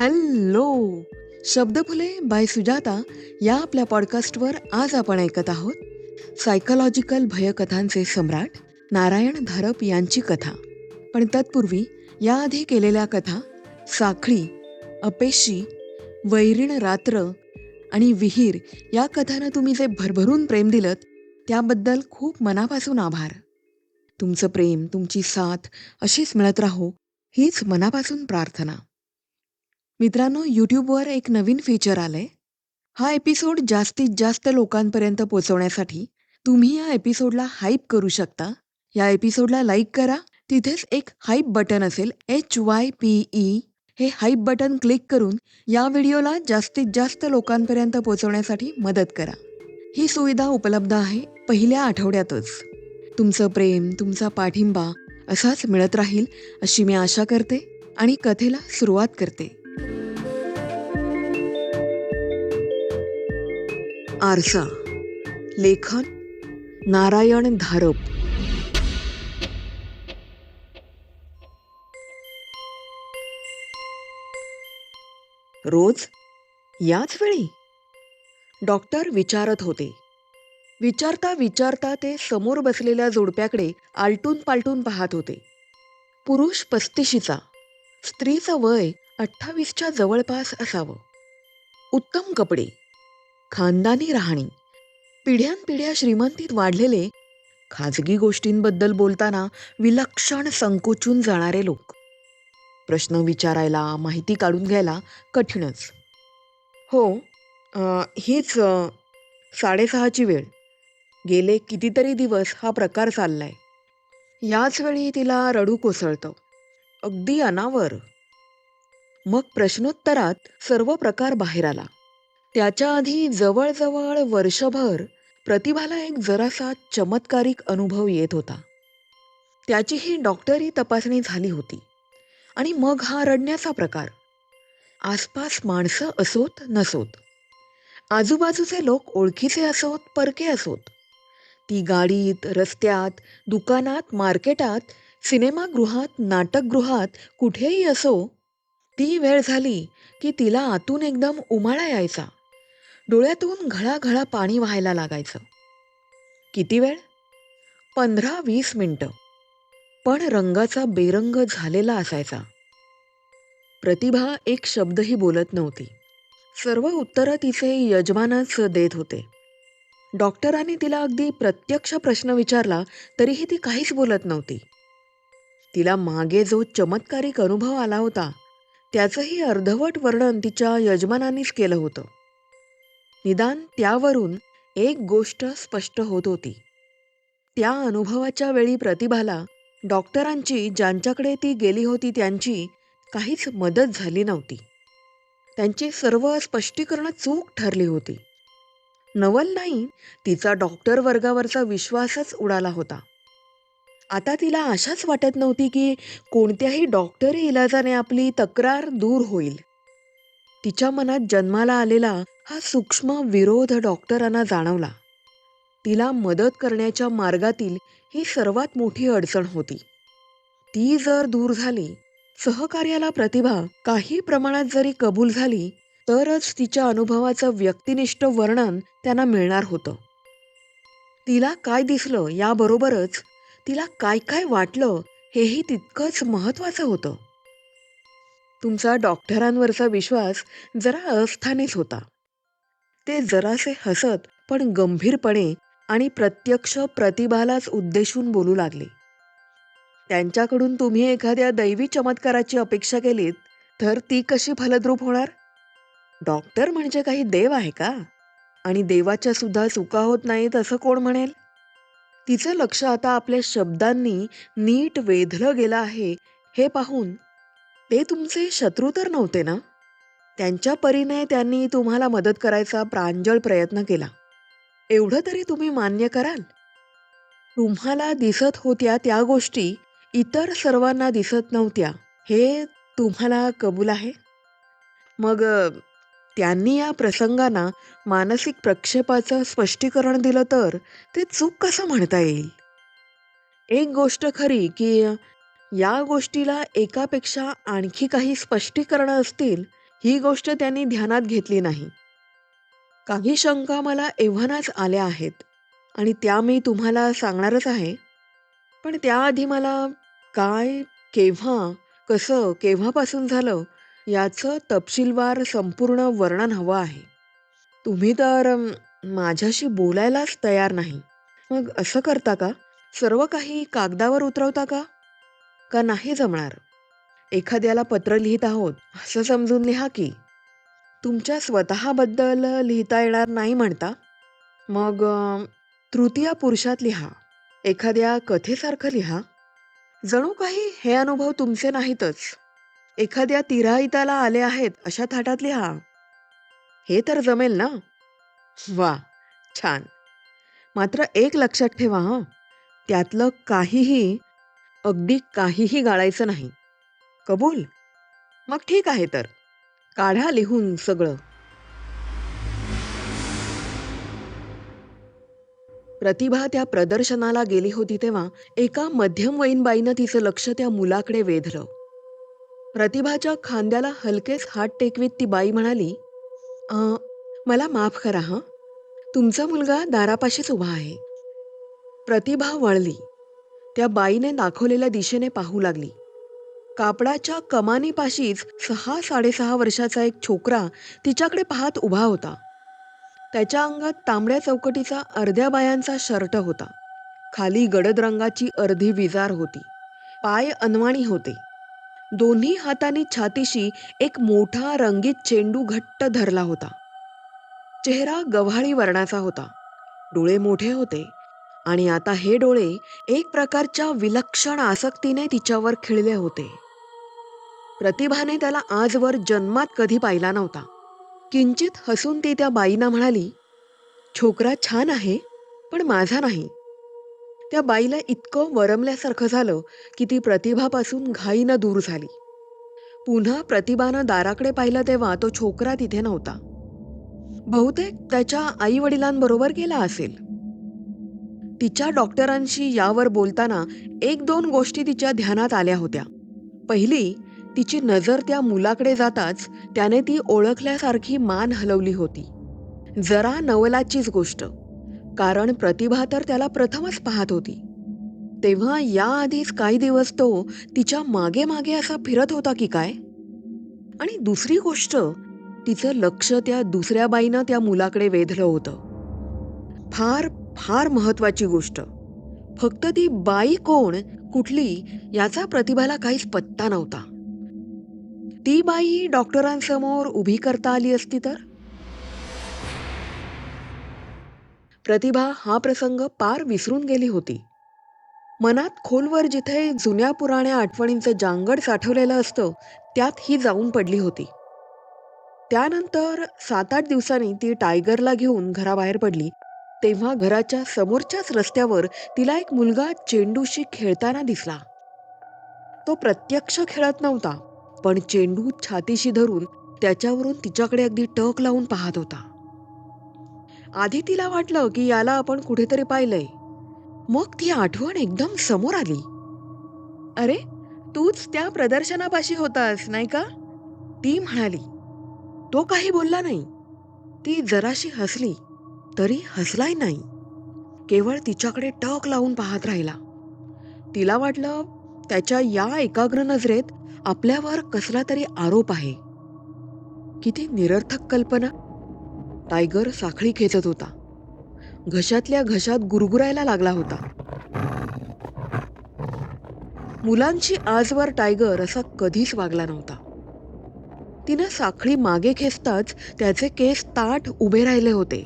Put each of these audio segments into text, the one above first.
Hello. Shabdphule bye Sujata या आपल्या पॉडकास्टवर आज आपण ऐकत आहोत सायकोलॉजिकल भयकथांचे सम्राट नारायण धारप यांची कथा. पण तत्पूर्वी याआधी केलेल्या कथा साखळी, अपेशी, वैरीण रात्र आणि विहीर या कथांना तुम्ही जे भरभरून प्रेम दिलत त्याबद्दल खूप मनापासून आभार. तुमचं प्रेम, तुमची साथ अशीच मिळत राहो हीच मनापासून प्रार्थना. मित्रांनो, यूट्यूबवर एक नवीन फीचर आलंय. हा एपिसोड जास्तीत जास्त लोकांपर्यंत पोहोचवण्यासाठी तुम्ही या एपिसोडला हाईप करू शकता. या एपिसोडला लाईक करा. तिथेच एक हाईप बटन असेल, HYPE. हे हाईप बटन क्लिक करून या व्हिडिओला जास्तीत जास्त लोकांपर्यंत पोहोचवण्यासाठी मदत करा. ही सुविधा उपलब्ध आहे पहिल्या आठवड्यातच. तुमचं प्रेम, तुमचा पाठिंबा असाच मिळत राहील अशी मी आशा करते आणि कथेला सुरुवात करते. आरसा. लेखन नारायण धारप. रोज याच वेळी? डॉक्टर विचारत होते. विचारता विचारता ते समोर बसलेल्या जोडप्याकडे आलटून पालटून पाहत होते. पुरुष 35चा, स्त्रीचं वय 28च्या जवळपास असावं. उत्तम कपडे, खानदानी राहणी, पिढ्यानपिढ्या श्रीमंतीत वाढलेले, खाजगी गोष्टींबद्दल बोलताना विलक्षण संकोचून जाणारे लोक. प्रश्न विचारायला, माहिती काढून घ्यायला कठीणच. हो, हीच 6:30ची वेळ. गेले कितीतरी दिवस हा प्रकार चाललाय. याच वेळी तिला रडू कोसळतं, अगदी अनावर. मग प्रश्नोत्तरात सर्व प्रकार बाहेर आला. त्याच्या आधी जवळजवळ वर्षभर प्रतिभाला एक जरासा चमत्कारिक अनुभव येत होता. त्याची ही डॉक्टरी तपासणी झाली होती. आणि मग हा रडण्याचा प्रकार. आसपास माणसं असोत नसोत, आजूबाजूचे लोक ओळखीचे असोत परके असोत, ती गाडीत, रस्त्यात, दुकानात, मार्केटात, सिनेमागृहात, नाटकगृहात, कुठेही असो, ती वेळ झाली की तिला आतून एकदम उमाळा यायचा. डोळ्यातून घळाघळा पाणी व्हायला लागायचं. किती वेळ? 15-20 मिनिटं. पण रंगाचा बेरंग झालेला असायचा. प्रतिभा एक शब्दही बोलत नव्हती. सर्व उत्तरं तिचे यजमानच देत होते. डॉक्टरांनी तिला अगदी प्रत्यक्ष प्रश्न विचारला तरीही ती काहीच बोलत नव्हती. तिला मागे जो चमत्कारिक अनुभव आला होता त्याचंही अर्धवट वर्णन तिच्या यजमानांनीच केलं होतं. निदान त्यावरून एक गोष्ट स्पष्ट होत होती. त्या अनुभवाच्या वेळी प्रतिभाला डॉक्टरांची, ज्यांच्याकडे ती गेली होती त्यांची काहीच मदत झाली नव्हती. त्यांची सर्व स्पष्टीकरणं चूक ठरली होती. नवल नाही, तिचा डॉक्टर वर्गावरचा विश्वासच उडाला होता. आता तिला आशाच वाटत नव्हती की कोणत्याही डॉक्टरी इलाजाने आपली तक्रार दूर होईल. तिच्या मनात जन्माला आलेला हा सूक्ष्म विरोध डॉक्टरांना जाणवला. तिला मदत करण्याच्या मार्गातील ही सर्वात मोठी अडचण होती. ती जर दूर झाली, सहकार्याला प्रतिभा काही प्रमाणात जरी कबूल झाली, तरच तिच्या अनुभवाचं व्यक्तिनिष्ठ वर्णन त्यांना मिळणार होतं. तिला काय दिसलं याबरोबरच तिला काय काय वाटलं हेही तितकंच महत्त्वाचं होतं. तुमचा डॉक्टरांवरचा विश्वास जरा अस्थानीच होता. ते जरासे हसत पण गंभीरपणे आणि प्रत्यक्ष प्रतिभालाच उद्देशून बोलू लागले. त्यांच्याकडून तुम्ही एखाद्या दैवी चमत्काराची अपेक्षा केलीत तर ती कशी फलद्रूप होणार? डॉक्टर म्हणजे काही देव आहे का? आणि देवाच्या सुद्धा चुका होत नाहीत असं कोण म्हणेल? तिचं लक्ष आता आपल्या शब्दांनी नीट वेधलं गेलं आहे हे पाहून. ते तुमचे शत्रू तर नव्हते ना? त्यांच्या परीने त्यांनी तुम्हाला मदत करायचा प्रांजळ प्रयत्न केला. एवढं तरी तुम्ही मान्य कराल? तुम्हाला दिसत होत्या त्या गोष्टी इतर सर्वांना दिसत नव्हत्या हे तुम्हाला कबूल आहे? मग त्यांनी या प्रसंगांना मानसिक प्रक्षेपाचं स्पष्टीकरण दिलं तर ते चूक कसं म्हणता येईल? एक गोष्ट खरी की या गोष्टीला एकापेक्षा आणखी काही स्पष्टीकरणं असतील ही गोष्ट त्यांनी ध्यानात घेतली नाही. काही शंका मला एव्हानाच आल्या आहेत आणि त्या मी तुम्हाला सांगणारच आहे. पण त्याआधी मला काय, केव्हा, कसं, केव्हापासून झालं याचं तपशीलवार संपूर्ण वर्णन हवं आहे. तुम्ही तर माझ्याशी बोलायलाच तयार नाही. मग असं करता का? सर्व काही कागदावर उतरवता का? का नाही जमणार? एखाद्याला पत्र लिहित आहोत असं समजून लिहा की. तुमच्या स्वतःबद्दल लिहिता येणार नाही म्हणता? मग तृतीय पुरुषात लिहा. एखाद्या कथेसारखं लिहा. जणू काही हे अनुभव तुमचे नाहीतच. एखाद्या तिराहिताला आले आहेत अशा थाटात लिहा. हे तर जमेल ना? वा, छान. मात्र एक लक्षात ठेवा हं, त्यातलं काहीही, अगदी काहीही गाळायचं नाही. कबूल? मग ठीक आहे तर. काढा लिहून सगळं. प्रतिभा त्या प्रदर्शनाला गेली होती तेव्हा एका मध्यमवयीन बाईनं तिचं लक्ष त्या मुलाकडे वेधलं. प्रतिभाच्या खांद्याला हलकेच हात टेकवीत ती बाई म्हणाली, "अं, मला माफ करा हं. तुमचा मुलगा दारापाशीच उभा आहे." प्रतिभा वळली. त्या बाईने दाखवलेल्या दिशेने पाहू लागली. कापडाच्या कमानीपाशीच 6-6.5 वर्षाचा एक छोकरा तिच्याकडे पाहत उभा होता. त्याच्या अंगात तांबड्या चौकटीचा अर्ध्या बायांचा शर्ट होता. खाली गडद रंगाची अर्धी विजार होती. पाय अनवाणी होते. दोन्ही हातांनी छातीशी एक मोठा रंगीत चेंडू घट्ट धरला होता. चेहरा गव्हाळी वर्णाचा होता. डोळे मोठे होते आणि आता हे डोळे एक प्रकारच्या विलक्षण आसक्तीने तिच्यावर खिळले होते. प्रतिभाने त्याला आजवर जन्मात कधी पाहिला नव्हता. किंचित हसून ती त्या बाईंना म्हणाली, "छोकरा छान आहे, पण माझा नाही." त्या बाईला इतकं वरमल्यासारखं झालं की ती प्रतिभापासून घाईनं दूर झाली. पुन्हा प्रतिभानं दाराकडे पाहिलं तेव्हा तो छोकरा तिथे नव्हता. बहुतेक त्याच्या आई वडिलांबरोबर गेला असेल. तिच्या डॉक्टरांशी यावर बोलताना 1-2 गोष्टी तिच्या ध्यानात आल्या होत्या. पहिली, तिची नजर त्या मुलाकडे जाताच त्याने ती ओळखल्यासारखी मान हलवली होती. जरा नवलाचीच गोष्ट, कारण प्रतिभा तर त्याला प्रथमच पाहत होती. तेव्हा याआधीच काही दिवस तो तिच्या मागे मागे असा फिरत होता की काय? आणि दुसरी गोष्ट, तिचं लक्ष त्या दुसऱ्या बाईनं त्या मुलाकडे वेधलं होतं. फार फार महत्वाची गोष्ट, फक्त ती बाई कोण, कुठली याचा प्रतिभाला काहीच पत्ता नव्हता. ती बाई डॉक्टरांसमोर उभी करता आली असती तर? प्रतिभा हा प्रसंग पार विसरून गेली होती. मनात खोलवर जिथे जुन्या पुराण्या आठवणींचं जांगड साठवलेलं असतं त्यात ही जाऊन पडली होती. त्यानंतर 7-8 दिवसांनी ती टायगरला घेऊन घराबाहेर पडली. तेव्हा घराच्या समोरच्याच रस्त्यावर तिला एक मुलगा चेंडूशी खेळताना दिसला. तो प्रत्यक्ष खेळत नव्हता, पण चेंडू छातीशी धरून त्याच्यावरून तिच्याकडे अगदी टक लावून पाहत होता. आधी तिला वाटलं की याला आपण कुठेतरी पाहिलंय. मग ती आठवण एकदम समोर आली. "अरे, तूच त्या प्रदर्शनापाशी होतास, नाही का?" ती म्हणाली. तो काही बोलला नाही. ती जराशी हसली, तरी हसलाही नाही. केवळ तिच्याकडे टक लावून पाहत राहिला. तिला वाटलं त्याच्या या एकाग्र नजरेत आपल्यावर कसला तरी आरोप आहे. किती निरर्थक कल्पना. टायगर साखळी खेचत होता. घशातल्या घशात गुरगुरायला लागला होता. मुलांशी आजवर टायगर असा कधीच वागला नव्हता. तिनं साखळी मागे खेचताच त्याचे केस ताठ उभे राहिले होते.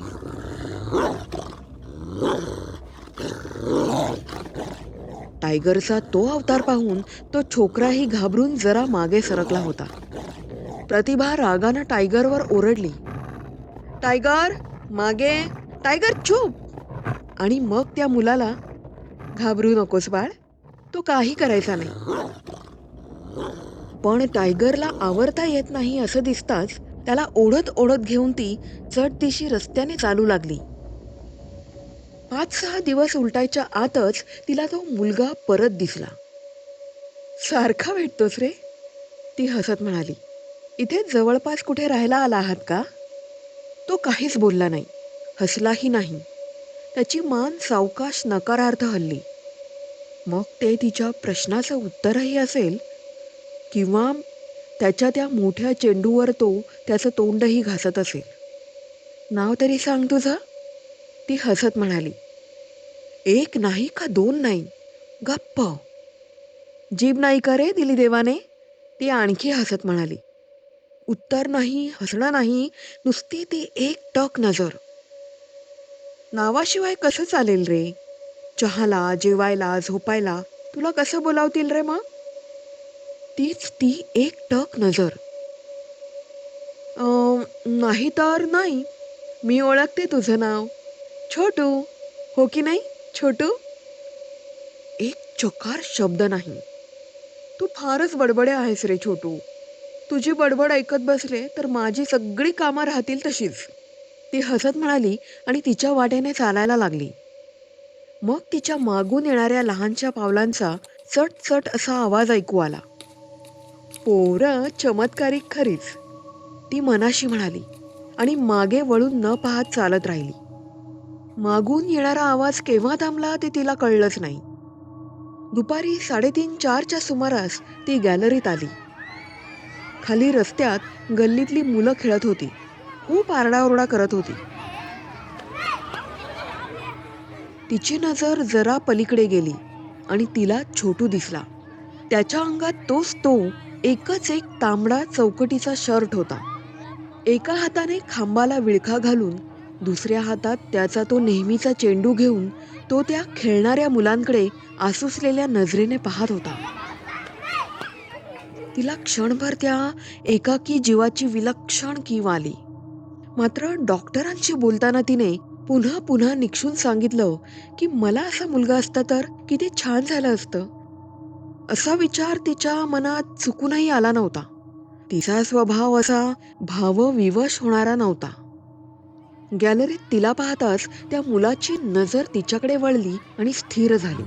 टायगरचा तो अवतार पाहून तो छोकराही घाबरून जरा मागे सरकला होता. प्रतिभा रागानं टायगरवर ओरडली, "टायगर, मागे! टायगर चूप!" आणि मग त्या मुलाला, "घाबरू नकोस बाळ, तो काही करायचा नाही." पण टायगरला आवरता येत नाही असं दिसताच त्याला ओढत ओढत घेऊन ती चटदिशी रस्त्याने चालू लागली. 5-6 दिवस उलटायच्या आतच तिला तो मुलगा परत दिसला. "सारखा भेटतोस रे?" ती हसत म्हणाली. इथे जवळपास कुठे राहायला आला आहात का? तो काहीच बोलला नाही, हसलाही नाही. त्याची मान सावकाश नकारार्थ हलली. मग ते तिच्या प्रश्नाचं उत्तरही असेल, किंवा त्याच्या त्या मोठ्या चेंडूवर तो त्याचं तोंडही घासत असेल. नाव तरी सांग तुझं? ती हसत म्हणाली. एक नाही का दोन नाही, गप्प. जीभ नाही का रे दिली देवाने? ती आणखी हसत म्हणाली. उत्तर नाही, हसणं नाही, नुसती ती एक टक नजर. नावाशिवाय कसं चालेल रे? चहाला, जेवायला, झोपायला तुला कसं बोलावतील रे मग? तीच ती एक टक नजर. नाही तर नाही. मी ओळखते तुझं नाव. छोटू. हो की नाही, छोटू? एक चकार शब्द नाही. तू फारच बडबडे आहेस रे छोटू. तुझी बडबड ऐकत बसले तर माझी सगळी कामं राहतील तशीच. ती हसत म्हणाली आणि तिच्या वाटेने चालायला लागली. मग तिच्या मागून येणाऱ्या लहानशा पावलांचा चट चट असा आवाज ऐकू आला. पोरं चमत्कारिक खरीच, ती मनाशी म्हणाली आणि मागे वळून न पाहत चालत राहिली. मागून येणारा आवाज केव्हा थांबला ते तिला कळलंच नाही. दुपारी 3:30-4च्या सुमारास ती गॅलरीत आली. खाली रस्त्यात गल्लीतली मुलं खेळत होती. खूप आरडाओरडा करत होती. तिची नजर जरा पलीकडे गेली आणि तिला छोटू दिसला. त्याच्या अंगात तोच तो एकच एक तांबडा चौकटीचा शर्ट होता. एका हाताने खांबाला विळखा घालून दुसऱ्या हातात त्याचा तो नेहमीचा चेंडू घेऊन तो त्या खेळणाऱ्या मुलांकडे आसुसलेल्या नजरेने पाहत होता. तिला क्षणभर त्या एकाकी जीवाची विलक्षण कीव आली. मात्र डॉक्टरांशी बोलताना तिने पुन्हा पुन्हा निक्षून सांगितलं की मला असा मुलगा असता तर किती छान झालं असतं. असा विचार तिच्या मनात चुकूनही आला नव्हता. तिचा स्वभाव असा भावविवश होणारा नव्हता. गॅलरीत तिला पाहताच त्या मुलाची नजर तिच्याकडे वळली आणि स्थिर झाली.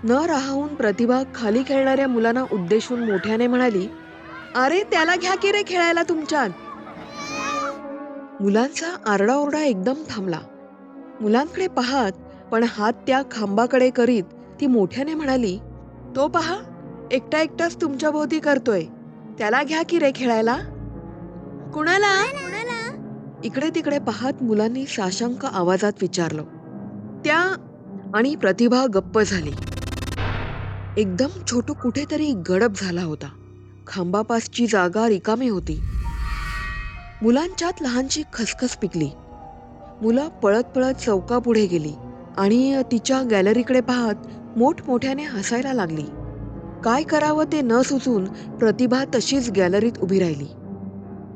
न राहून प्रतिभा खाली खेळणाऱ्या मुलांना उद्देशून मोठ्याने म्हणाली, अरे त्याला घ्या की रे खेळायला तुमच्यात. मुलांचा आरडाओरडा एकदम थांबला. मुलांकडे पाहत पण हात त्या खांबाकडे करीत ती मोठ्याने म्हणाली, तो पहा, एकटा एकटाच तुमच्या भोवती करतोय. त्याला घ्या की रे खेळायला. कुणाला? इकडे तिकडे पाहत मुलांनी साशंक आवाजात विचारलं. त्या. आणि प्रतिभा गप्प झाली. एकदम छोटू कुठेतरी गडप झाला होता. खांबापासची जागा रिकामी होती. मुलांच्यात लहानशी खसखस पिकली. मुलं पळत पळत चौकापुढे गेली आणि तिच्या गॅलरीकडे पाहत मोठमोठ्याने हसायला लागली. काय करावं ते न सुचून प्रतिभा तशीच गॅलरीत उभी राहिली.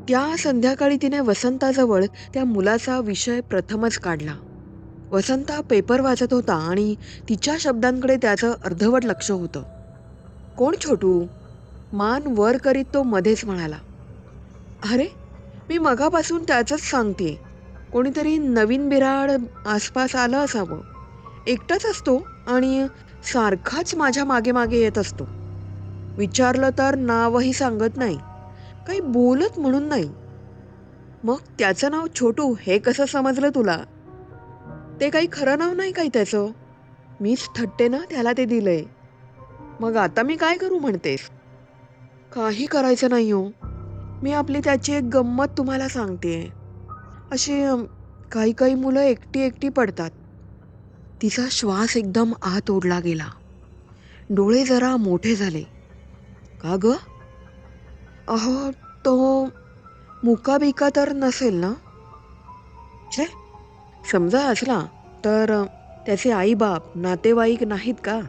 त्या संध्याकाळी तिने वसंताजवळ त्या मुलाचा विषय प्रथमच काढला. वसंता पेपर वाचत होता आणि तिच्या शब्दांकडे त्याचं अर्धवट लक्ष होतं. कोण छोटू? मान वर करीत तो मध्येच म्हणाला. अरे, मी मगापासून त्याचंच सांगते. कोणीतरी नवीन बिराड आसपास आलं असावं. एकटाच असतो आणि सारखाच माझ्या मागे मागे येत असतो. विचारलं तर नावही सांगत नाही, काही बोलत म्हणून नाही. मग त्याचं नाव छोटू हे कसं समजलं तुला? ते काही खरं नाव नाही काही त्याचं. मीच थट्टेनं त्याला ते दिलंय. मग आता मी काय करू म्हणतेस? काही करायचं नाही हो. मी आपली त्याची एक गंमत तुम्हाला सांगते. अशी काही काही मुलं एकटी एकटी पडतात. तिचा श्वास एकदम आत ओढला गेला. डोळे जरा मोठे झाले. का ग? अहो, तो मुका बिका तर नसेल ना? छे, समजा असला तर त्याचे आई बाप नातेवाईक नाहीत का?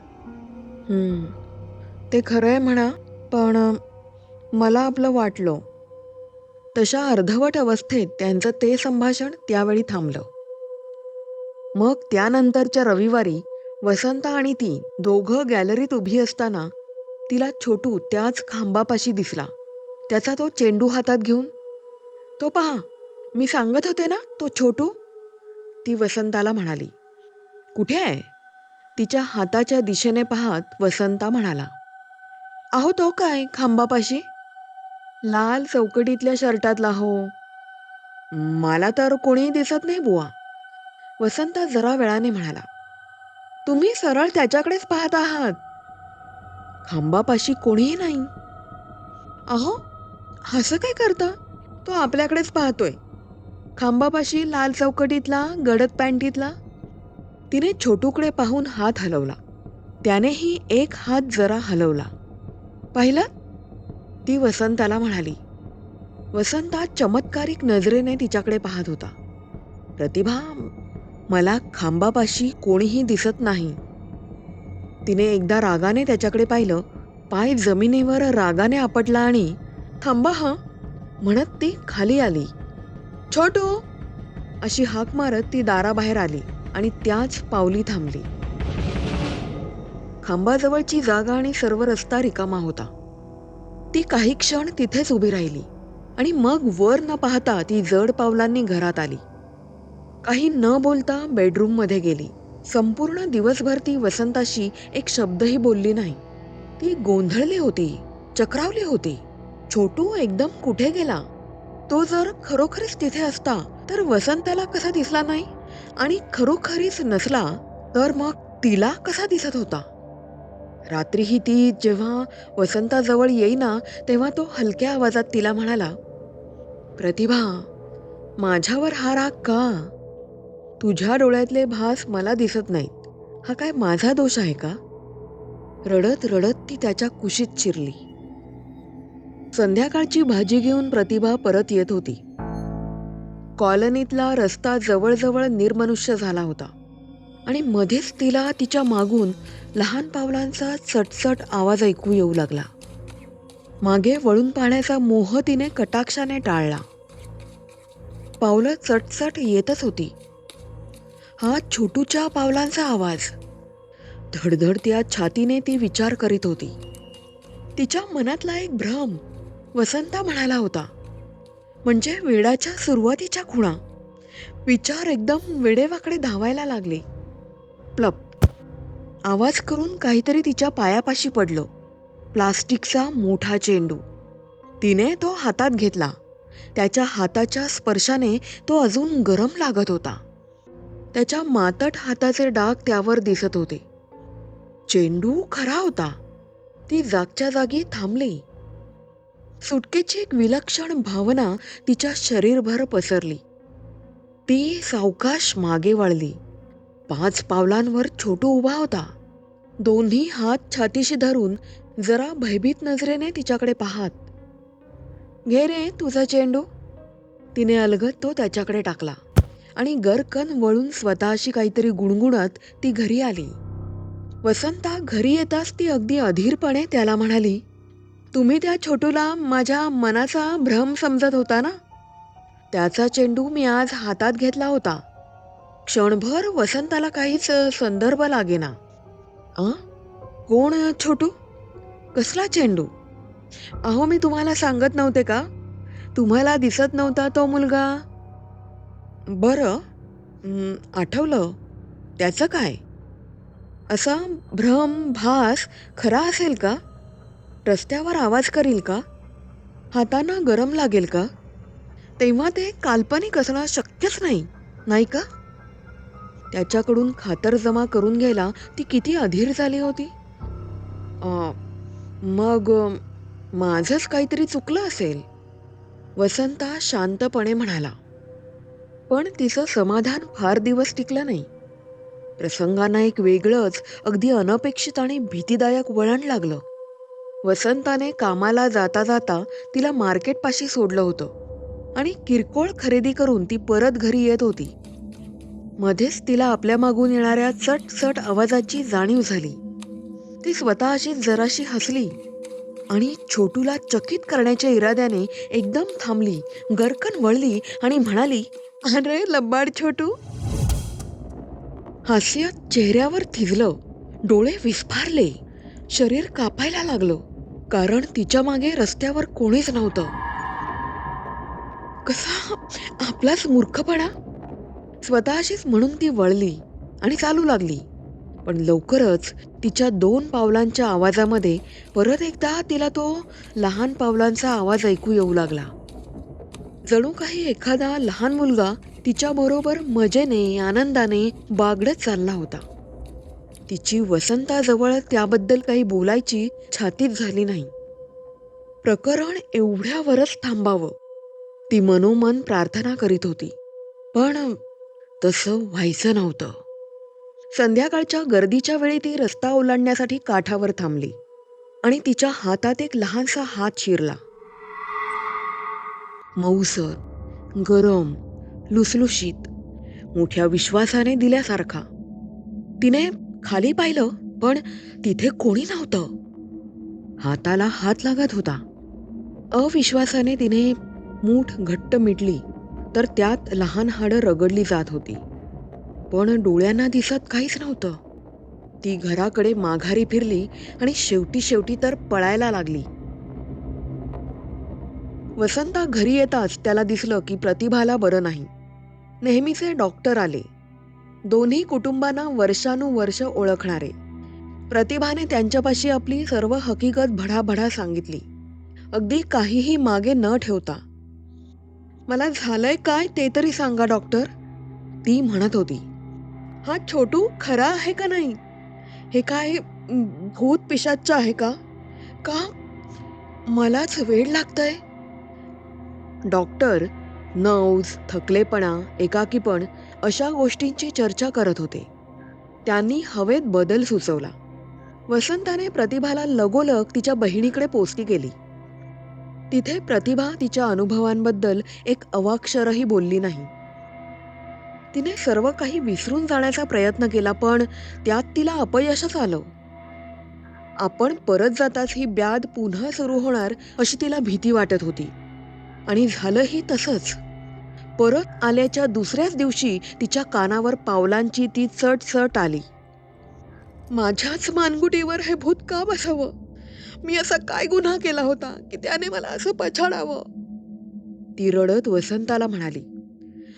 ते खरं आहे म्हणा, पण मला आपलं वाटलं. तशा अर्धवट अवस्थेत त्यांचं ते संभाषण त्यावेळी थांबलं. मग त्यानंतरच्या रविवारी वसंता आणि ती दोघं गॅलरीत उभी असताना तिला छोटू त्याच खांबापाशी दिसला. त्याचा तो चेंडू हातात घेऊन. तो पहा, मी सांगत होते ना, तो छोटू, ती वसंताला म्हणाली. कुठे आहे? तिच्या हाताच्या दिशेने पाहत वसंता म्हणाला. अहो तो काय खांबापाशी. लाल चौकटीतल्या शर्टातला हो. मला तर कोणीही दिसत नाही बुवा. वसंत जरा वेळाने म्हणाला. तुम्ही सरळ त्याच्याकडेच पाहत आहात. खांबापाशी कोणीही नाही. अहो, असं काय करता? तो आपल्याकडेच पाहतोय. खांबापाशी लाल चौकटीतला, गडद पॅन्टीतला. तिने छोटूकडे पाहून हात हलवला. त्यानेही एक हात जरा हलवला. पाहिलं? ती वसंताला म्हणाली. वसंत चमत्कारिक नजरेने तिच्याकडे पाहत होता. प्रतिभा, मला खांबापाशी कोणीही दिसत नाही. तिने एकदा रागाने त्याच्याकडे पाहिलं. पाय जमिनीवर रागाने आपटला आणि थांबा हं म्हणत ती खाली आली. छोटू अशी हाक मारत ती दाराबाहेर आली आणि त्याच पावली थांबली. खांबाजवळची जागा आणि सर्व रस्ता रिकामा होता. ती काही क्षण तिथेच उभी राहिली आणि मग वर न पाहता ती जड पावलांनी घरात आली. काही न बोलता बेडरूममध्ये गेली. संपूर्ण दिवसभर ती वसंताशी एक शब्दही बोलली नाही. ती गोंधळली होती, चक्रावली होती. छोटू एकदम कुठे गेला? तो जर खरोखरीच तिथे असता तर वसंताला कसा दिसला नाही? आणि खरोखरीच नसला तर मग तिला कसा दिसत होता? रात्रीही ती जेव्हा वसंताजवळ येईना तेव्हा तो हलक्या आवाजात तिला म्हणाला, प्रतिभा, माझ्यावर हा राग का? तुझ्या डोळ्यातले भास मला दिसत नाहीत. हा काय माझा दोष आहे का? रडत रडत ती त्याच्या कुशीत शिरली. संध्याकाळची भाजी घेऊन प्रतिभा परत येत होती. कॉलनीतला रस्ता जवळजवळ निर्मनुष्य झाला होता आणि मध्येच तिला तिच्या मागून लहान पावलांचा चटचट आवाज ऐकू येऊ लागला. मागे वळून पाहण्याचा मोह तिने कटाक्षाने टाळला. पावलं चटचट येतच होती. हा छोटूच्या पावलांचा आवाज. धडधडत्या छातीने ती विचार करीत होती. तिच्या मनातला एक भ्रम वसंता म्हणाला होता. म्हणजे वेडाच्या सुरुवातीच्या खुणा. विचार एकदम वेडेवाकडे धावायला लागले. प्लप आवाज करून काहीतरी तिच्या पायापाशी पडलं. प्लास्टिकचा मोठा चेंडू. तिने तो हातात घेतला. त्याच्या हाताच्या स्पर्शाने तो अजून गरम लागत होता. त्याच्या मातट हाताचे डाग त्यावर दिसत होते. चेंडू खरा होता. ती जागच्या जागी थांबली. सुटकेची एक विलक्षण भावना तिच्या शरीरभर पसरली. ती सावकाश मागे वळली. 5 पावलांवर छोटू उभा होता. दोन्ही हात छातीशी धरून जरा भयभीत नजरेने तिच्याकडे पाहत. घे रे तुझा चेंडू. तिने अलगद तो त्याच्याकडे टाकला आणि गरकन वळून स्वतःशी काहीतरी गुणगुणत ती घरी आली. वसंता घरी येताच ती अगदी अधीरपणे त्याला म्हणाली, तुम्ही त्या छोटूला माझ्या मनाचा भ्रम समजत होता ना? त्याचा चेंडू मी आज हातात घेतला होता. क्षणभर वसंताला काहीच संदर्भ लागेना. अ कोण छोटू? कसला चेंडू? अहो, मी तुम्हाला सांगत नव्हते का? तुम्हाला दिसत नव्हता तो मुलगा? बरं, आठवलं. त्याचं काय? असा भ्रम भास खरा असेल का? रस्त्यावर आवाज करील का? हातांना गरम लागेल का? तेव्हा ते काल्पनिक असणं शक्यच नाही, नाही का? त्याच्याकडून खातरजमा करून घ्यायला ती किती अधीर झाली होती. अ, मग माझंच काहीतरी चुकलं असेल, वसंता शांतपणे म्हणाला. पण तिचं समाधान फार दिवस टिकलं नाही. प्रसंगानं एक वेगळंच, अगदी अनपेक्षित आणि भीतीदायक वळण लागलं. वसंताने कामाला जाता जाता तिला मार्केटपाशी सोडलं होतं आणि किरकोळ खरेदी करून ती परत घरी येत होती. मध्येच तिला आपल्या मागून येणाऱ्या चटचट आवाजाची जाणीव झाली. ती स्वतःशीच जराशी हसली आणि छोटूला चकित करण्याच्या इराद्याने एकदम थांबली, गरकन वळली आणि म्हणाली, अरे लब्बाड छोटू. हास्य चेहऱ्यावर थिजलं, डोळे विस्फारले, शरीर कापायला लागलं. कारण तिच्या मागे रस्त्यावर कोणीच नव्हतं. कसा आपलाच मूर्खपणा. स्वतःशीच म्हणून ती वळली आणि चालू लागली. पण लवकरच तिच्या 2 पावलांच्या आवाजामध्ये परत एकदा तिला तो लहान पावलांचा आवाज ऐकू येऊ लागला. जणू काही एखादा लहान मुलगा तिच्याबरोबर मजेने, आनंदाने बागडत चालला होता. तिची वसंताजवळ त्याबद्दल काही बोलायची छातीच झाली नाही. प्रकरण एवढ्यावरच थांबावं, ती मनोमन प्रार्थना करीत होती. पण तसं व्हायचं नव्हतं. संध्याकाळच्या गर्दीच्या वेळी ती रस्ता ओलांडण्यासाठी काठावर थांबली आणि तिच्या हातात एक लहानसा हात शिरला. मऊसर, गरम, लुसलुशीत, मोठ्या विश्वासाने दिल्यासारखा. तिने खाली पाहिलं, पण तिथे कोणी नव्हतं. हाताला हात लागत होता. अविश्वासाने तिने मूठ घट्ट मिटली, तर त्यात लहान हाडं रगडली जात होती. पण डोळ्यांना दिसत काहीच नव्हतं. ती घराकडे माघारी फिरली आणि शेवटी शेवटी तर पळायला लागली. वसंता घरी येताच त्याला दिसलं की प्रतिभाला बरं नाही. नेहमीचे डॉक्टर आले. दोन्ही कुटुंबांना वर्षानुवर्ष ओळखणारे. प्रतिभाने त्यांच्यापाशी आपली सर्व हकीकत भडाभडा सांगितली, अगदी काहीही मागे न ठेवता. "मला झालंय काय ते तरी सांगा डॉक्टर," ती म्हणत होती. "हा छोटू खरा आहे का नाही? हे काय भूत पिशाच्च आहे का? का मलाच वेड लागतंय?" डॉक्टर नौज, थकलेपणा, एकाकीपण अशा गोष्टींची चर्चा करत होते. त्यांनी हवेत बदल सुचवला. वसंताने प्रतिभाला लगोलग तिच्या बहिणीकडे पोचती केली. तिथे प्रतिभा तिच्या अनुभवांबद्दल एक अवाक्षरही बोलली नाही. तिने सर्व काही विसरून जाण्याचा प्रयत्न केला, पण त्यात तिला अपयशच आलं. आपण परत जाताच ही ब्याद पुन्हा सुरू होणार अशी तिला भीती वाटत होती. आणि झालंही तसंच. परत आल्याच्या दुसऱ्याच दिवशी तिच्या कानावर पावलांची ती चट आली. "माझ्याच मानगुटीवर हे भूत का बसावं? मी असा काय गुन्हा केला होता की त्याने मला असं पछाडावं?" ती रडत वसंताला म्हणाली.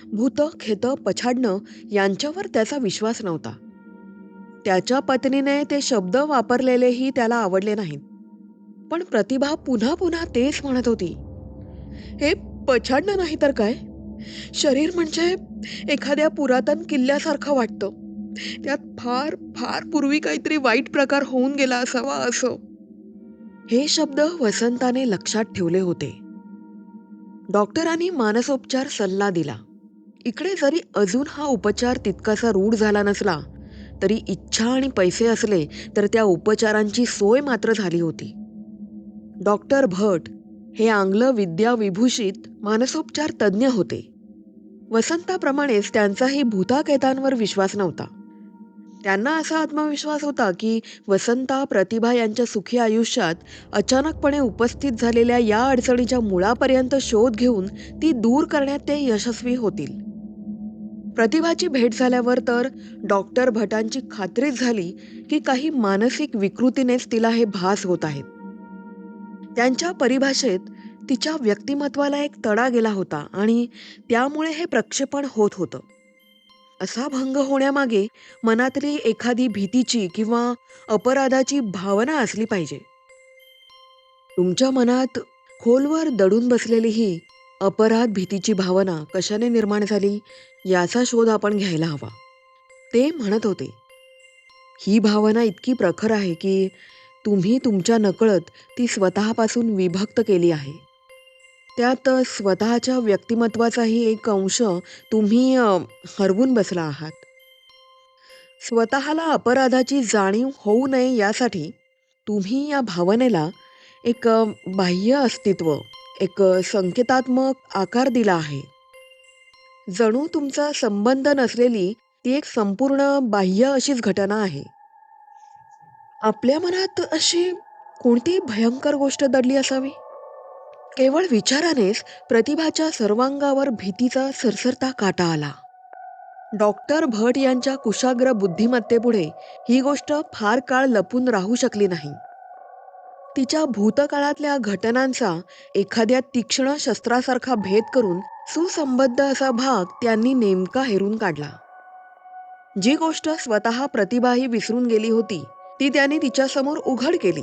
भूत, खेत, पछाडणं यांच्यावर त्याचा विश्वास नव्हता. त्याच्या पत्नीने ते शब्द वापरलेलेही त्याला आवडले नाहीत. पण प्रतिभा पुन्हा पुन्हा तेच म्हणत होती. "हे पछाडणं नाही तर काय? शरीर म्हणजे एखाद्या पुरातन किल्ल्यासारखं वाटतं. त्यात फार फार पूर्वी काहीतरी वाईट प्रकार होऊन गेला असावा असं." हे शब्द वसंताने लक्षात ठेवले होते. डॉक्टरांनी मानसोपचार सल्ला दिला. इकडे जरी अजून हा उपचार तितकासा रूढ झाला नसला, तरी इच्छा आणि पैसे असले तर त्या उपचारांची सोय मात्र झाली होती. डॉक्टर भट हे आंग्ल विद्या विभूषित मानसोपचार तज्ज्ञ होते. वसंताप्रमाणेच त्यांचाही भूताकेतांवर विश्वास नव्हता. त्यांना असा आत्मविश्वास होता की वसंता, प्रतिभा यांच्या सुखी आयुष्यात अचानकपणे उपस्थित झालेल्या या अडचणीच्या मुळापर्यंत शोध घेऊन ती दूर करण्यात ते यशस्वी होतील. प्रतिभाची भेट झाल्यावर तर डॉक्टर भटांची खात्रीच झाली की काही मानसिक विकृतीनेच तिला हे भास होत आहेत. त्यांच्या परिभाषेत तिच्या व्यक्तिमत्वाला एक तडा गेला होता आणि त्यामुळे हे प्रक्षेपण होत होतं. असा भंग होण्यामागे मनातली एखादी भीतीची किंवा अपराधाची भावना असली पाहिजे. तुमच्या मनात खोलवर दडून बसलेली ही अपराध भीतीची भावना कशाने निर्माण झाली याचा शोध आपण घ्यायला हवा. ते म्हणत होते, ही भावना इतकी प्रखर आहे की तुम्ही तुमच्या नकळत ती स्वतःपासून विभक्त केली आहे. त्यात स्वतःच्या व्यक्तिमत्वाचाही एक अंश तुम्ही हरवून बसला आहात. स्वतःला अपराधाची जाणीव होऊ नये यासाठी तुम्ही या भावनेला एक बाह्य अस्तित्व, एक संकेतात्मक आकार दिला आहे. जणू तुमचा संबंध नसलेली ती एक संपूर्ण बाह्य अशीच घटना आहे. आपल्या मनात अशी कोणती भयंकर गोष्ट दडली असावी? केवळ विचारानेच प्रतिभाच्या सर्वांगावर भीतीचा सरसरता काटा आला. डॉक्टर भट यांच्या कुशाग्र बुद्धिमत्तेपुढे ही गोष्ट फार काळ लपून राहू शकली नाही. तिच्या भूतकाळातल्या घटनांचा एखाद्या तीक्ष्ण शस्त्रासारखा भेद करून सुसंबद्ध असा भाग त्यांनी नेमका हेरून काढला. जी गोष्ट स्वतः प्रतिभाही विसरून गेली होती ती त्याने तिच्यासमोर उघड केली.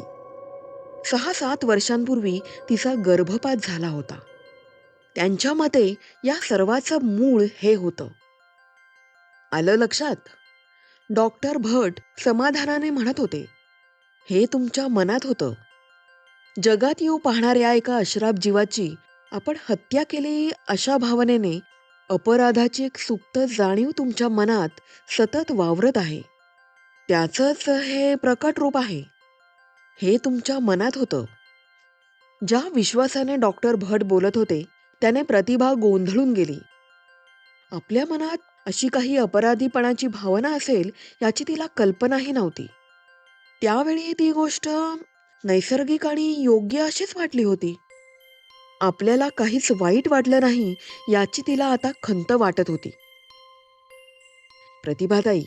6-7 वर्षांपूर्वी तिचा गर्भपात झाला होता. त्यांच्या मते या सर्वाचं मूळ हे होतं. आलं लक्षात? डॉक्टर भट समाधानाने म्हणत होते, हे तुमच्या मनात होतं. जगात येऊ पाहणाऱ्या एका अश्राप जीवाची आपण हत्या केली अशा भावनेने अपराधाची एक सुप्त जाणीव तुमच्या मनात सतत वावरत आहे. त्याचंच हे प्रकट रूप आहे. हे तुमच्या मनात होतं. ज्या विश्वासाने डॉक्टर भट बोलत होते त्याने प्रतिभा गोंधळून गेली. आपल्या मनात अशी काही अपराधीपणाची भावना असेल याची तिला कल्पनाही नव्हती. त्यावेळी ती गोष्ट नैसर्गिक आणि योग्य अशीच वाटली होती. आपल्याला काहीच वाईट वाटलं नाही याची तिला आता खंत वाटत होती. प्रतिभाताई,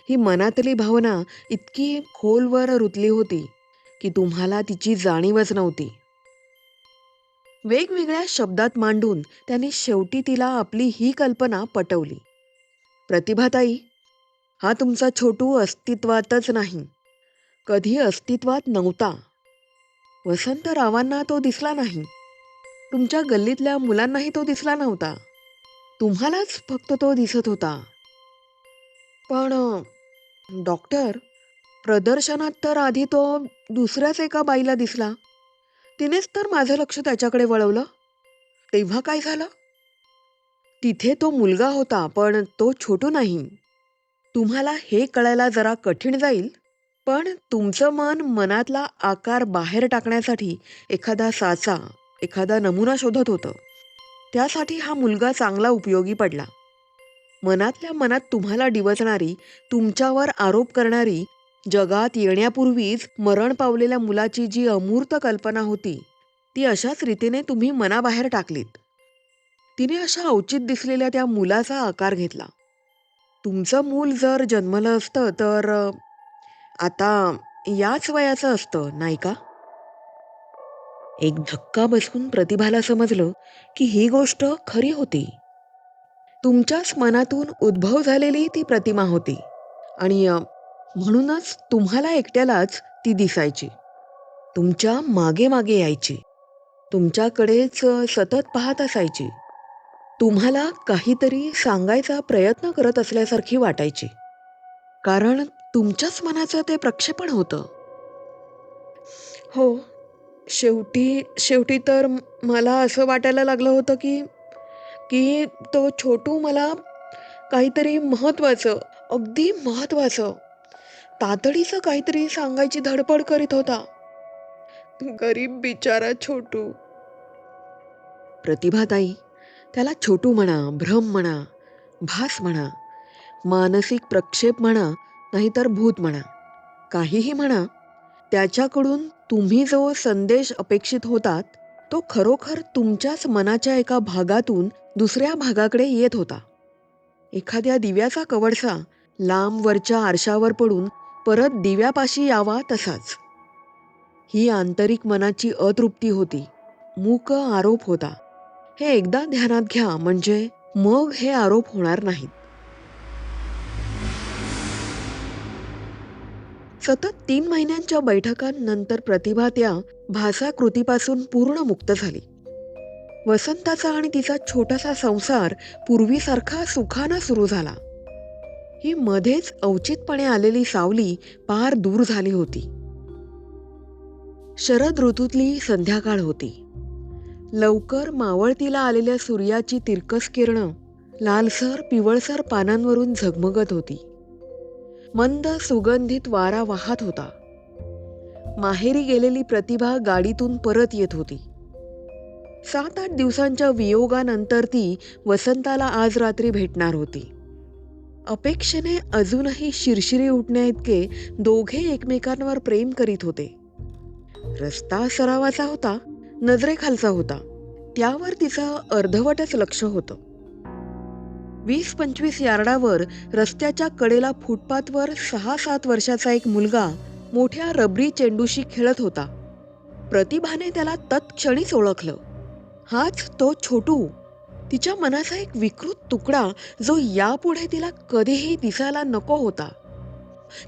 ही मनातली भावना इतकी खोलवर रुतली होती की तुम्हाला तिची जाणीवच नव्हती. वेगवेगळ्या शब्दात मांडून त्याने शेवटी तिला आपली ही कल्पना पटवली. प्रतिभाताई, हा तुमचा छोटू अस्तित्वातच नाही, कधी अस्तित्वात नव्हता. वसंतरावांना तो दिसला नाही, तुमच्या गल्लीतल्या मुलांनाही तो दिसला नव्हता. तुम्हालाच फक्त तो दिसत होता. पण डॉक्टर, प्रदर्शनात तर आधी तो दुसऱ्याच एका बाईला दिसला. तिनेच तर माझं लक्ष त्याच्याकडे वळवलं. तेव्हा काय झालं? तिथे तो मुलगा होता पण तो छोटू नाही. तुम्हाला हे कळायला जरा कठीण जाईल, पण तुमचं मन मनातला आकार बाहेर टाकण्यासाठी एखादा साचा, एखादा नमुना शोधत होतं. त्यासाठी हा मुलगा चांगला उपयोगी पडला. मनातल्या मनात तुम्हाला डिवचणारी, तुमच्यावर आरोप करणारी, जगात येण्यापूर्वीच मरण पावलेल्या मुलाची जी अमूर्त कल्पना होती ती अशाच रीतीने तुम्ही मनाबाहेर टाकलीत. तिने अशा अवचित दिसलेल्या त्या मुलाचा आकार घेतला. तुमचं मूल जर जन्मलं असतं तर आता याच वयाचं असतं, नाही का? एक धक्का बसून प्रतिभाला समजलं की ही गोष्ट खरी होती. तुमच्याच मनातून उद्भव झालेली ती प्रतिमा होती आणि म्हणूनच तुम्हाला एकट्यालाच ती दिसायची. तुमच्या मागे मागे यायची. तुमच्याकडेच सतत पाहत असायची. तुम्हाला काहीतरी सांगायचा प्रयत्न करत असल्यासारखी वाटायची. कारण तुमच्याच मनाचं ते प्रक्षेपण होतं. हो, शेवटी शेवटी तर मला असं वाटायला लागलं होतं की की तो छोटू मला काहीतरी महत्वाचं, अगदी महत्वाचं, तातडीचं काहीतरी सांगायची धडपड करीत होता. गरीब बिचारा छोटू. प्रतिभाताई, त्याला छोटू म्हणा, भ्रम म्हणा, भास म्हणा, मानसिक प्रक्षेप म्हणा, नाहीतर भूत म्हणा, काहीही म्हणा, त्याच्याकडून तुम्ही जो संदेश अपेक्षित होतात तो खरोखर तुमच्याच मनाच्या एका भागातून दुसऱ्या भागाकडे येत होता. एखाद्या दिव्याचा कवडसा लांब वरच्या आरशावर पडून परत दिव्यापाशी यावा तसाच. ही आंतरिक मनाची अतृप्ती होती, मूक आरोप होता. हे एकदा ध्यानात घ्या, म्हणजे मग हे आरोप होणार नाहीत. सतत 3 महिन्यांच्या बैठकांनंतर प्रतिभा त्या भासा कृतीपासून पूर्ण मुक्त झाली. वसंताचा आणि तिचा छोटासा संसार पूर्वीसारखा सुखानं सुरू झाला. ही मध्येच अवचितपणे आलेली सावली पार दूर झाली होती. शरद ऋतूतली संध्याकाळ होती. लवकर मावळतीला आलेल्या सूर्याची तिरकस किरणं लालसर पिवळसर पानांवरून झगमगत होती. मंद सुगंधित वारा वाहत होता. माहेरी गेलेली प्रतिभा गाडीतून परत येत होती. 7-8 दिवसांच्या वियोगानंतर ती वसंताला आज रात्री भेटणार होती. अपेक्षेने अजूनही शिरशिरी उठण्याइतके दोघे एकमेकांवर प्रेम करीत होते. रस्ता सरावाचा होता, नजरेखालचा होता, त्यावर तिचं अर्धवटच लक्ष होतं. 20-25 यार्डावर रस्त्याच्या कडेला फुटपाथवर 6-7 वर्षाचा एक मुलगा मोठ्या रबरी चेंडूशी खेळत होता. प्रतिभाने त्याला तत्क्षणीच ओळखलं. हाच तो छोटू. तिच्या मनाचा एक विकृत तुकडा जो यापुढे तिला कधीही दिसायला नको होता.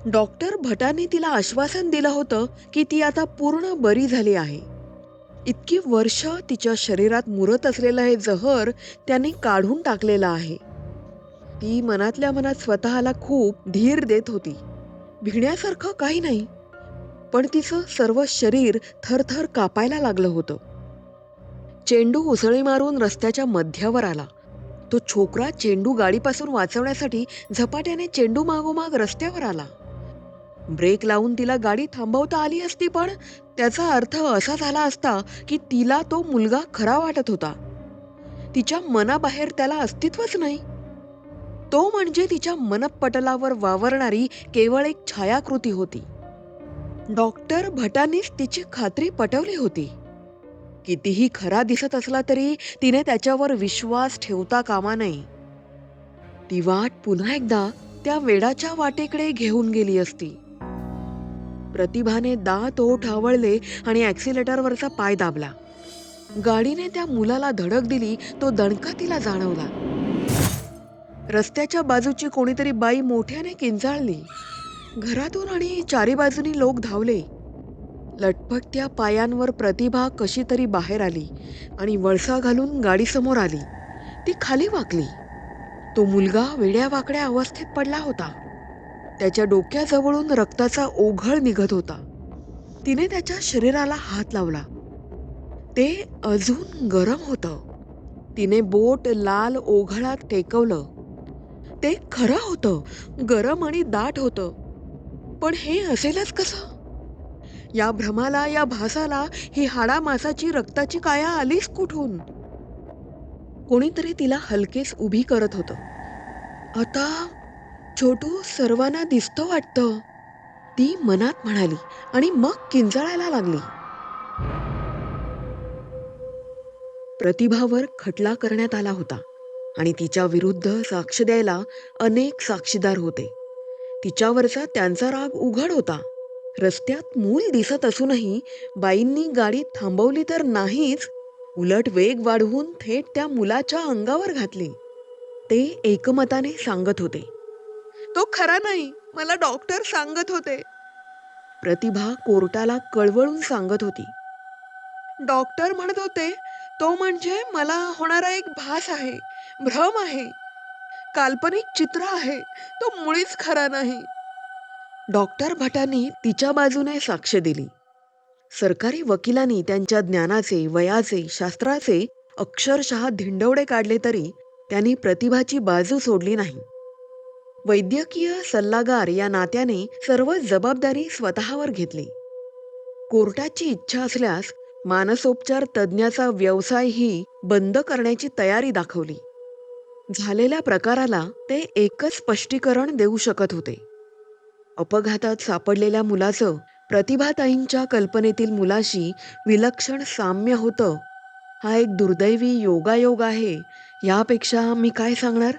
डॉक्टर भटांनी तिला आश्वासन दिलं होतं की ती आता पूर्ण बरी झाली आहे. इतकी वर्ष तिच्या शरीरात मुरत असलेलं हे जहर त्यांनी काढून टाकलेलं आहे. ती मनातल्या मनात स्वतःला खूप धीर देत होती. भिण्यासारखं काही नाही, पण तिचं सर्व शरीर थरथर कापायला लागलं होतं. चेंडू उसळी मारून रस्त्याच्या मध्यावर आला. तो छोकरा चेंडू गाडीपासून वाचवण्यासाठी झपाट्याने चेंडू मागोमाग रस्त्यावर आला. ब्रेक लावून तिला गाडी थांबवता आली असती, पण त्याचा अर्थ असा झाला असता की तिला तो मुलगा खरा वाटत होता. तिच्या मनाबाहेर त्याला अस्तित्वच नाही. तो म्हणजे तिच्या मनपटलावर वावरणारी केवळ एक छायाकृती होती. डॉक्टर भटांनीच तिची खात्री पटवली होती. कितीही खरा दिसत असला तरी तिने त्याच्यावर विश्वास ठेवता कामा नये. ती वाट पुन्हा एकदा त्या वेडाच्या वाटेकडे घेऊन गेली असती. प्रतिभाने दात ओठ आवळले आणि ॲक्सिलेटरवरचा पाय दाबला. गाडीने त्या मुलाला धडक दिली. तो दणका तिला जाणवला. रस्त्याच्या बाजूची कोणीतरी बाई मोठ्याने किंचाळली. घरातून आणि चारी बाजूनी लोक धावले. लटपटत्या पायांवर प्रतिभा कशी तरी बाहेर आली आणि वळसा घालून गाडीसमोर आली. ती खाली वाकली. तो मुलगा वेड्या वाकड्या अवस्थेत पडला होता. त्याच्या डोक्याजवळून रक्ताचा ओघळ निघत होता. तिने त्याच्या शरीराला हात लावला. ते अजून गरम होतं. तिने बोट लाल ओघळात टेकवलं. ते खरं होतं, गरम आणि दाट होतं. पण हे असेलच कसं? या भ्रमाला, या भासाला ही हाडा मासाची रक्ताची काया आलीच कुठून? कोणीतरी तिला हलकेच उभी करत होतं. आता छोटू सर्वांना दिसतं वाटतं, ती मनात म्हणाली आणि मग किंचाळायला लागली. प्रतिभावर खटला करण्यात आला होता आणि तिच्या विरुद्ध साक्ष द्यायला अनेक साक्षीदार होते. तिच्यावरचा त्यांचा राग उघड होता. रस्त्यात मूल दिसत असूनही बाईंनी गाडी थांबवली तर नाहीच, उलट वेग वाढवून थेट त्या मुलाच्या अंगावर घातली. ते एकमताने सांगत होते, तो खरा नाही, मला डॉक्टर सांगत होते. प्रतिभा कोर्टाला कळवळून सांगत होती, डॉक्टर म्हणत होते तो म्हणजे मला होणारा एक भास आहे, भ्रम आहे, काल्पनिक चित्र आहे, तो मुळीच खरा नाही. डॉक्टर भटांनी तिच्या बाजूने साक्ष दिली. सरकारी वकिलांनी त्यांच्या ज्ञानाचे, वयाचे, शास्त्राचे अक्षरशः धिंडवडे काढले तरी त्यांनी प्रतिभाची बाजू सोडली नाही. वैद्यकीय सल्लागार या नात्याने सर्व जबाबदारी स्वतःवर घेतली. कोर्टाची इच्छा असल्यास मानसोपचार तज्ज्ञाचा व्यवसायही बंद करण्याची तयारी दाखवली. झालेल्या प्रकाराला ते एकच स्पष्टीकरण देऊ शकत होते. अपघातात सापडलेल्या मुलाचं प्रतिभाताईंच्या कल्पनेतील मुलाशी विलक्षण साम्य होतं. हा एक दुर्दैवी योगायोग आहे, यापेक्षा मी काय सांगणार?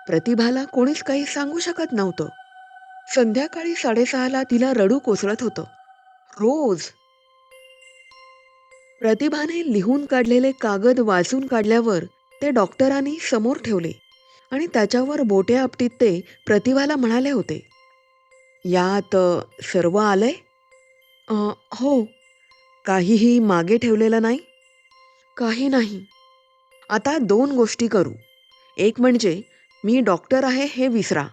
प्रतिभाला कोणीच काही सांगू शकत नव्हतं. संध्याकाळी 6:30ला तिला रडू कोसळत होतं. रोज. प्रतिभाने लिहून काढलेले कागद वाचून काढल्यावर ते डॉक्टरांनी समोर ठेवले आणि त्याच्यावर बोटे आपटीत ते प्रतिभाला म्हणाले होते, यात सर्व आलंय? "अ, हो." "काहीही मागे ठेवलेलं नाही?" "काही नाही." "आता 2 गोष्टी करू. एक म्हणजे मी डॉक्टर आहे हे विसरा,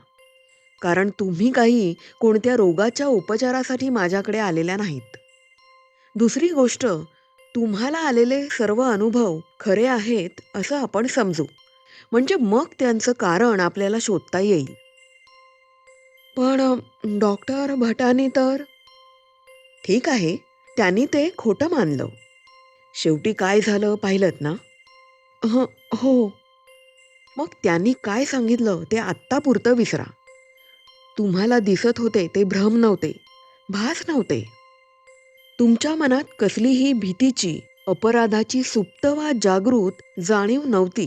कारण तुम्ही काही कोणत्या रोगाच्या उपचारासाठी माझ्याकडे आलेल्या नाहीत. दुसरी गोष्ट, तुम्हाला आलेले सर्व अनुभव खरे आहेत असं आपण समजू, म्हणजे मग त्यांचं कारण आपल्याला शोधता येईल." "पण डॉक्टर भटांनी तर." "ठीक आहे, त्यांनी ते खोटं मानलं. शेवटी काय झालं पाहिलंत ना?" "हं, हो." "मग त्यांनी काय सांगितलं ते आत्तापुरतं विसरा. तुम्हाला दिसत होते ते भ्रम नव्हते, भास नव्हते. तुमच्या मनात कसलीही भीतीची, अपराधाची सुप्त वा जागृत जाणीव नव्हती.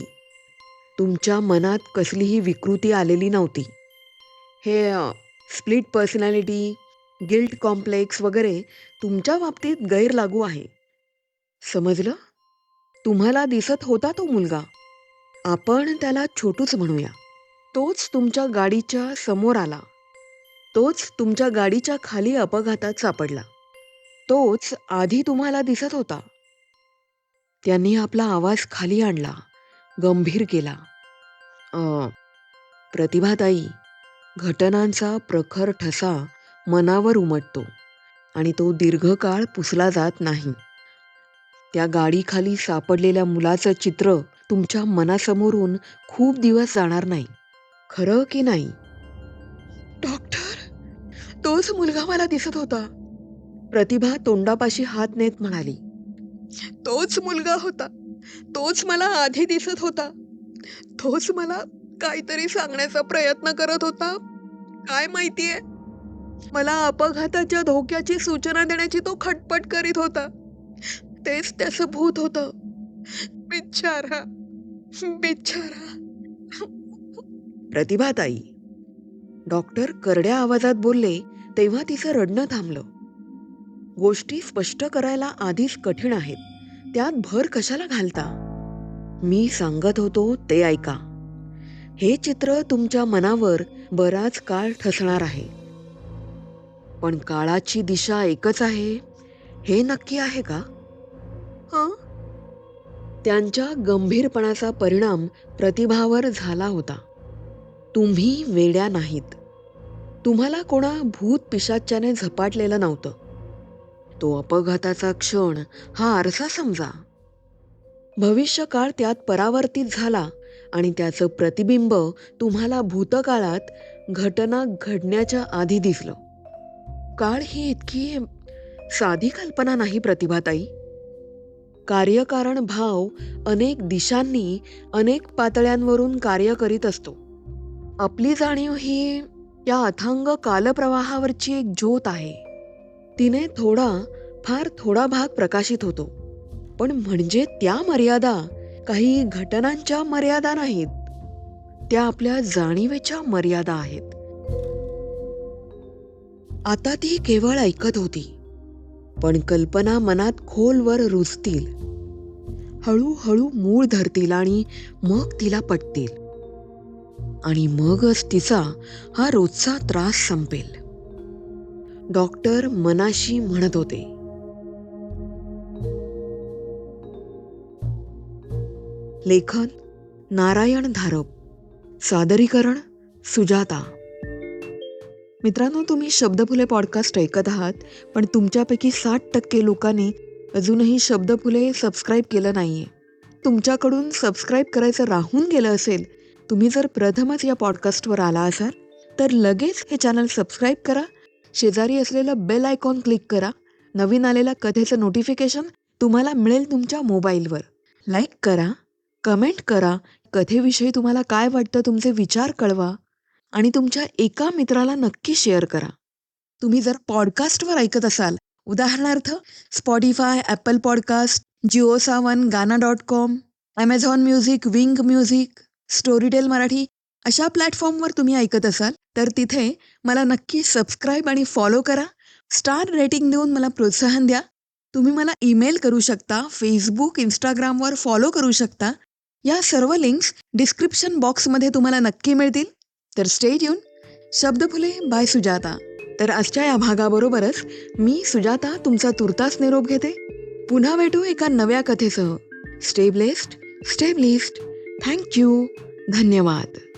तुमच्या मनात कसलीही विकृती आलेली नव्हती. हे स्प्लिट पर्सनॅलिटी, गिल्ट कॉम्प्लेक्स वगैरे तुमच्या बाबतीत गैरलागू आहे. समजलं? तुम्हाला दिसत होता तो मुलगा. आपण त्याला छोटूच म्हणूया. तोच तुमच्या गाडीच्या समोर आला. तोच तुमच्या गाडीच्या खाली अपघातात सापडला. तोच आधी तुम्हाला दिसत होता. त्यांनी आपला आवाज खाली आणला, गंभीर केला. "अ, प्रतिभाताई, घटनांचा प्रखर ठसा मनावर उमटतो आणि तो दीर्घकाळ पुसला जात नाही. त्या गाडीखाली सापडलेल्या मुलाचं चित्र तुमच्या मनासमोरून खूप दिवस जाणार नाही. खरं की नाही?" "डॉक्टर, तोच मुलगा मला दिसत होता." प्रतिभा तोंडापाशी हात नेत म्हणाली. "तोच मुलगा होता. तोच मला आधी दिसत होता. तोच मला काहीतरी सांगण्याचा प्रयत्न करत होता. काय माहितीये? मला अपघाताच्या धोक्याची सूचना देण्याची तो खटपट करीत होता. तेच त्याचं भूत होतं. बिचारा, बिचारा." "प्रतिभाताई," डॉक्टर करड्या आवाजात बोलले, तेव्हा तिचं रडणं थांबलं. "गोष्टी स्पष्ट करायला आधीच कठीण आहेत. त्यात भर कशाला घालता? मी सांगत होतो ते ऐका. हे चित्र तुमच्या मनावर बराच काळ ठसणार आहे. पण काळाची दिशा एकच आहे, हे नक्की आहे का?" "हं?" त्यांच्या गंभीरपणाचा परिणाम प्रतिभावर झाला होता. तुम्ही वेड्या नाहीत. तुम्हाला कोणा भूत पिशाच्याने झपाटलेलं नव्हतं. तो अपघाताचा क्षण हा आरसा समजा. भविष्यकाळ त्यात परावर्तित झाला आणि त्याचं प्रतिबिंब तुम्हाला भूतकाळात घटना घडण्याच्या आधी दिसलं. काळ ही इतकी साधी कल्पना नाही प्रतिभाताई. कार्यकारण भाव अनेक दिशांनी, अनेक पातळ्यांवरून कार्य करीत असतो. आपली जाणीव ही या अथांग कालप्रवाहावरची एक ज्योत आहे. तिने फार थोडा भाग प्रकाशित होतो. पण म्हणजे त्या मर्यादा काही घटनांच्या मर्यादा नाहीत. त्या आपल्या जाणीवेच्या मर्यादा आहेत. आता ती केवळ ऐकत होती. पण कल्पना मनात खोलवर रुजतील. हळूहळू मूळ धरतील आणि मग तिला पटतील. आणि मगच तिचा हा रोजचा त्रास संपेल. डॉक्टर मनाशी म्हणत होते. लेखन नारायण धारप. सादरीकरण सुजाता. मित्रांनो, तुम्ही शब्दफुले पॉडकास्ट ऐकत आहात, पण तुमच्यापैकी 60% लोकांनी अजूनही शब्दफुले सबस्क्राईब केलं नाहीये. तुमच्याकडून सबस्क्राईब करायचं राहून गेलं असेल, तुम्ही जर प्रथमच या पॉडकास्टवर आला असाल, तर लगेच हे चॅनल सबस्क्राईब करा. शेजारी असलेलं बेल आयकॉन क्लिक करा. नवीन आलेल्या कथेचं नोटिफिकेशन तुम्हाला मिळेल तुमच्या मोबाईलवर. लाईक करा, कमेंट करा. कथेविषयी तुम्हाला काय वाटतं तुमचे विचार कळवा आणि तुमच्या एका मित्राला नक्की शेअर करा. तुम्ही जर पॉडकास्टवर ऐकत असाल, उदाहरणार्थ Spotify, Apple podcast, JioSaavn, Gaana.com, Amazon music, wing music, Storytel Marathi अशा प्लॅटफॉर्मवर तुम्ही ऐकत असाल, तर तिथे मला नक्की सबस्क्राईब आणि फॉलो करा. स्टार रेटिंग देऊन मला प्रोत्साहन द्या. तुम्ही मला ईमेल करू शकता, फेसबुक, इंस्टाग्रामवर फॉलो करू शकता. या सर्व लिंक्स डिस्क्रिप्शन बॉक्समध्ये तुम्हाला नक्की मिळतील. तर stay tune. Shabdphule bye Sujata. तर आजच्या या भागाबरोबरच मी सुजाता तुमचा तुर्तास निरोप घेते. पुन्हा भेटू एका नव्या कथेसह. Stay blessed, stay blessed. Thank you. धन्यवाद.